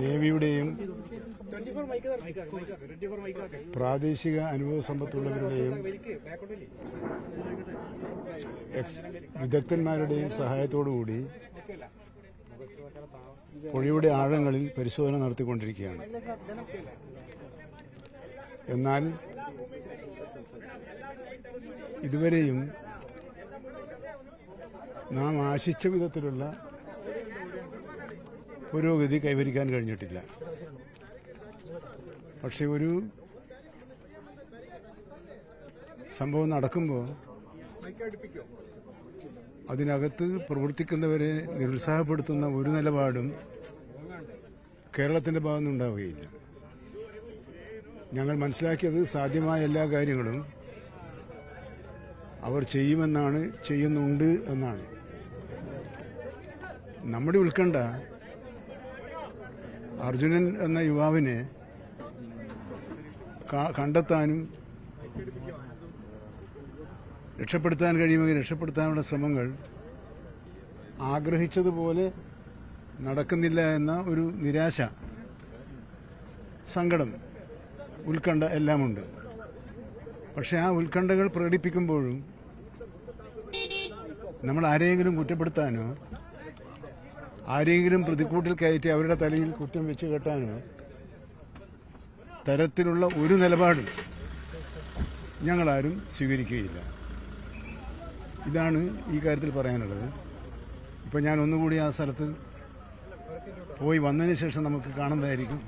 നേവിയുടെയും പ്രാദേശിക അനുഭവ സമ്പത്തുള്ളവരുടെയും വിദഗ്ധന്മാരുടെയും സഹായത്തോടുകൂടി പുഴയുടെ ആഴങ്ങളിൽ പരിശോധന നടത്തിക്കൊണ്ടിരിക്കുകയാണ്. എന്നാൽ ഇതുവരെയും നാം ആശിച്ച വിധത്തിലുള്ള പുരോഗതി കൈവരിക്കാൻ കഴിഞ്ഞിട്ടില്ല. പക്ഷെ ഒരു സംഭവം നടക്കുമ്പോൾ അതിനകത്ത് പ്രവർത്തിക്കുന്നവരെ നിരുത്സാഹപ്പെടുത്തുന്ന ഒരു നിലപാടും കേരളത്തിന്റെ ഭാഗത്തുനിന്നുണ്ടാവുകയില്ല. ഞങ്ങൾ മനസ്സിലാക്കിയത് സാധ്യമായ എല്ലാ കാര്യങ്ങളും അവർ ചെയ്യുമെന്നാണ്, ചെയ്യുന്നുണ്ട് എന്നാണ്. നമ്മുടെ ഉത്കണ്ഠ അർജുനൻ എന്ന യുവാവിനെ കണ്ടെത്താനും രക്ഷപ്പെടുത്താൻ കഴിയുമെങ്കിൽ രക്ഷപ്പെടുത്താനുള്ള ശ്രമങ്ങൾ ആഗ്രഹിച്ചതുപോലെ നടക്കുന്നില്ല എന്ന ഒരു നിരാശ, സങ്കടം, ഉത്കണ്ഠ എല്ലാമുണ്ട്. പക്ഷെ ആ ഉത്കണ്ഠകൾ പ്രകടിപ്പിക്കുമ്പോഴും നമ്മൾ ആരെയെങ്കിലും കുറ്റപ്പെടുത്താനോ ആരെങ്കിലും പ്രതിക്കൂട്ടിൽ കയറ്റി അവരുടെ തലയിൽ കുറ്റം വെച്ച് കെട്ടാനോ തരത്തിലുള്ള ഒരു നിലപാടും ഞങ്ങളാരും സ്വീകരിക്കുകയില്ല. ഇതാണ് ഈ കാര്യത്തിൽ പറയാനുള്ളത്. ഇപ്പം ഞാൻ ഒന്നുകൂടി ആ സ്ഥലത്ത് പോയി വന്നതിന് ശേഷം നമുക്ക് കാണുന്നതായിരിക്കും.